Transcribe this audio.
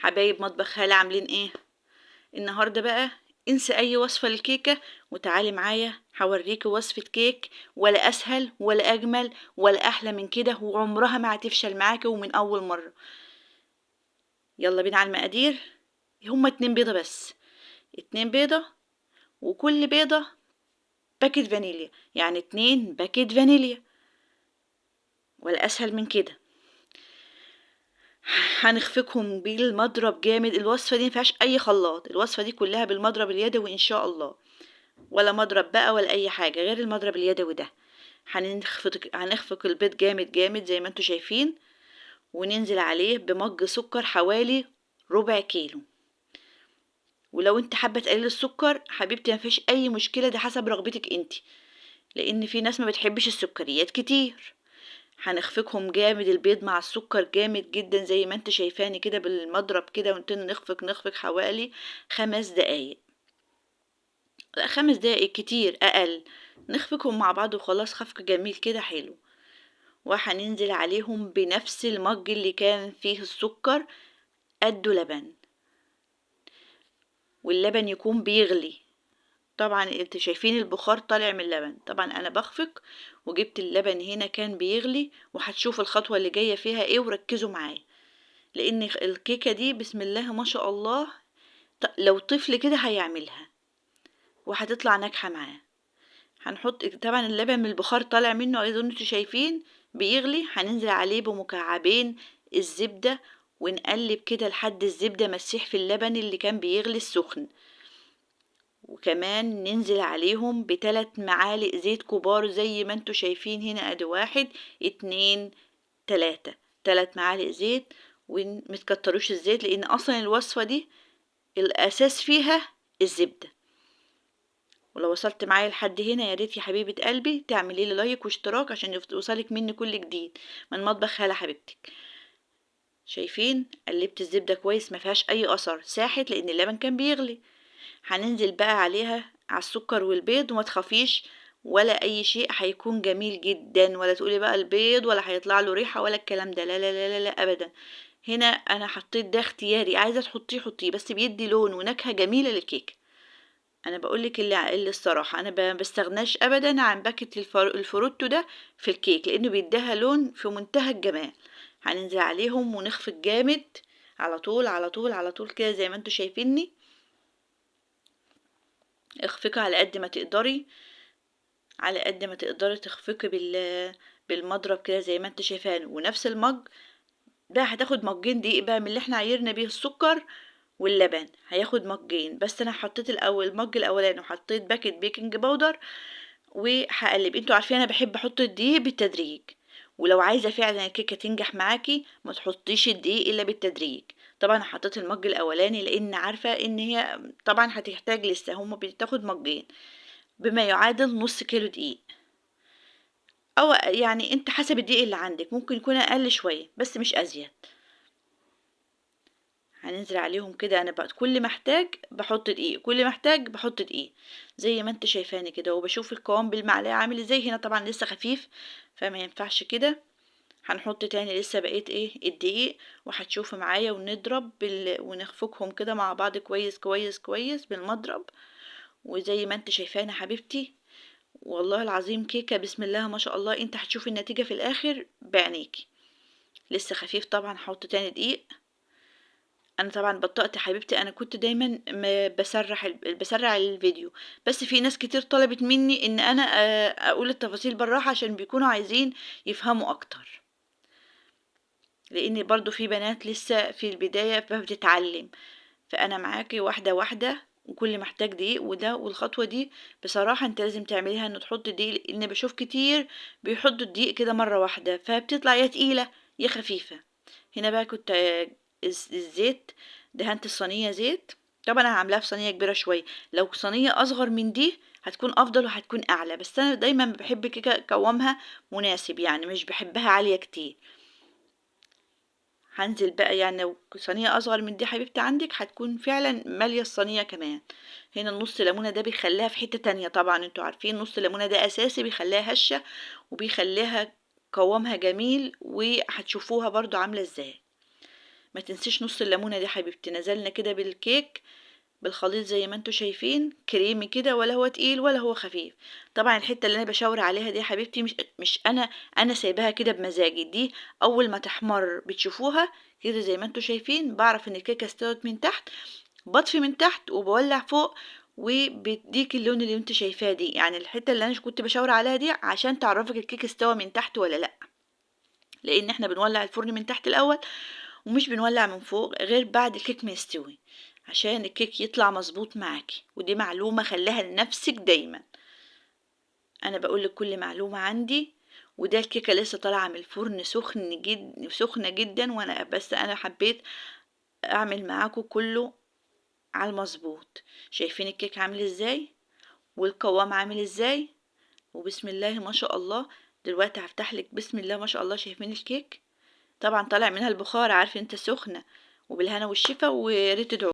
حبايب مطبخ هالة عاملين ايه؟ النهارده بقى انسى اي وصفة للكيكة وتعالي معايا هوريكي وصفة كيك، ولا اسهل ولا اجمل ولا احلى من كده، وعمرها ما هتفشل معاكي ومن اول مرة. يلا بينا على المقادير. هما 2 بيضة بس، 2 بيضة، وكل بيضة باكيت فانيليا، يعني 2 باكيت فانيليا، ولا اسهل من كده. هنخفقهم بالمضرب جامد. الوصفة دي مفيهاش اي خلاط، الوصفة دي كلها بالمضرب اليدوي ان شاء الله، ولا مضرب بقى ولا اي حاجه غير المضرب اليدوي ده. هنخفق البيض جامد جامد زي ما انتوا شايفين، وننزل عليه بمج سكر حوالي ربع كيلو. ولو انت حابه تقلل السكر حبيبتي مفيش اي مشكله، ده حسب رغبتك انت، لان في ناس ما بتحبش السكريات كتير. هنخفقهم جامد البيض مع السكر جامد جدا زي ما انت شايفاني كده بالمضرب كده، ونتن نخفق حوالي 5 دقايق. لا، 5 دقايق كتير اقل. نخفقهم مع بعض وخلاص، خفق جميل كده حلو. وهننزل عليهم بنفس المج اللي كان فيه السكر قده لبن، واللبن يكون بيغلي. طبعا انتوا شايفين البخار طالع من اللبن. طبعا انا بخفق وجبت اللبن هنا كان بيغلي، وهتشوف الخطوة اللي جاية فيها ايه، وركزوا معايا لان الكيكة دي بسم الله ما شاء الله لو طفل كده هيعملها وهتطلع ناجحة معاه. هنحط طبعا اللبن من البخار طالع منه ايضا انتوا شايفين بيغلي. هننزل عليه بمكعبين الزبدة، ونقلب كده لحد الزبدة مسيح في اللبن اللي كان بيغلي السخن. وكمان ننزل عليهم ب3 معالق زيت كبار زي ما انتوا شايفين هنا، ادي 1 2 3، 3 معالق زيت. ومتكتروش الزيت لان اصلا الوصفة دي الاساس فيها الزبدة. ولو وصلت معايا لحد هنا يا ريت يا حبيبة قلبي تعملي لي لايك واشتراك عشان يوصلك مني كل جديد من مطبخ هالة حبيبتك. شايفين قلبت الزبدة كويس، ما فيهاش اي اثر ساحت لان اللبن كان بيغلي. هننزل بقى عليها على السكر والبيض، وما تخافيش ولا اي شيء، هيكون جميل جدا. ولا تقولي بقى البيض ولا هيطلع له ريحة ولا الكلام ده، لا لا لا لا, لا ابدا. هنا انا حطيت ده اختياري، عايزة تحطيه حطيه، بس بيدي لون ونكهة جميلة للكيكة. انا بقولك اللي الصراحه انا بستغناش ابدا عن باكت الفروتو ده في الكيك، لانه بيديها لون في منتهى الجمال. هننزل عليهم ونخفق جامد على طول على طول على طول كده زي ما انتوا شايفيني. اخفقي على قد ما تقدري، على قد ما تقدري تخفقي بالمضرب كده زي ما انت شايفان. ونفس المج ده هتاخد مجين دقيق بقى من اللي احنا عايرنا بيه السكر واللبن، هياخد مجين. بس انا حطيت الاول المج الاولاني وحطيت باكت بيكنج باودر وهقلب. انتوا عارفين انا بحب احط الدقيق بالتدريج، ولو عايزه فعلا الكيكه تنجح معاكي ما تحطيش الدقيق الا بالتدريج. طبعا حطيت المج الاولاني لان عارفه ان هي طبعا هتحتاج لسه، هما بتاخد مجين بما يعادل نص كيلو دقيق، او يعني انت حسب الدقيق اللي عندك، ممكن يكون اقل شويه بس مش ازيد. هننزل عليهم كده، انا بقى كل ما احتاج بحط دقيق، كل ما احتاج بحط دقيق زي ما انت شايفاني كده. وبشوف القوام بالمعلقه عامل ازاي. هنا طبعا لسه خفيف فما ينفعش كده، هنحط تاني لسه بقيت ايه الدقيق. وهتشوفوا معايا ونضرب ونخفقهم كده مع بعض كويس كويس كويس بالمضرب. وزي ما انت شايفاني حبيبتي والله العظيم كيكه بسم الله ما شاء الله، انت هتشوفي النتيجه في الاخر بعينيكي. لسه خفيف طبعا، هحط تاني دقيق. انا طبعا بطأت يا حبيبتي، انا كنت دايما بسرع الفيديو، بس في ناس كتير طلبت مني ان انا اقول التفاصيل بالراحة عشان بيكونوا عايزين يفهموا اكتر، لان برضو في بنات لسه في البداية بتتعلم. فانا معاكي واحدة واحدة، وكل محتاج دقيق وده. والخطوة دي بصراحة انت لازم تعمليها، انه تحط دقيق، لان بشوف كتير بيحطوا الدقيق كده مرة واحدة فبتطلع يا تقيلة يا خفيفة. هنا بقى كنت الزيت، دهنت الصينية زيت. طبعا انا عاملاها في صينية كبيرة شوية، لو صينية اصغر من دي هتكون افضل وهتكون اعلى، بس انا دايما بحب كده قوامها مناسب، يعني مش بحبها عالية كتير. هنزل بقى يعني لو صينية اصغر من دي حبيبتي عندك هتكون فعلا مالية الصينية كمان. هنا النص ليمونة ده بيخليها في حتة تانية، طبعا انتوا عارفين نص ليمونة ده اساسي، بيخليها هشة وبيخليها قوامها جميل، وهتشوفوها برضو عاملة ازاي. ما تنسيش نص الليمونة دي حبيبتي. نزلنا كده بالكيك بالخليط زي ما انتوا شايفين، كريمي كده، ولا هو تقيل ولا هو خفيف. طبعا الحته اللي انا بشاور عليها دي يا حبيبتي مش انا سايباها كده بمزاجي. دي اول ما تحمر بتشوفوها كده زي ما انتوا شايفين، بعرف ان الكيكه استوت من تحت، بطفي من تحت وبولع فوق، وبيديك اللون اللي انت شايفاه دي. يعني الحته اللي انا كنت بشاور عليها دي عشان تعرفك الكيك استوى من تحت ولا لا، لان احنا بنولع الفرن من تحت الاول ومش بنولع من فوق غير بعد الكيك ما يستوي، عشان الكيك يطلع مظبوط معاكي. ودي معلومة خليها لنفسك دايما، انا بقولك كل معلومة عندي. وده الكيكة لسه طالعة من الفرن سخنة جدا، وانا بس انا حبيت اعمل معاكم كله على المظبوط. شايفين الكيك عامل ازاي والقوام عامل ازاي، وبسم الله ما شاء الله. دلوقتي هفتح لك، بسم الله ما شاء الله. شايفين الكيك طبعا طالع منها البخار، عارف انت سخنة. وبالهنا والشفا، وريت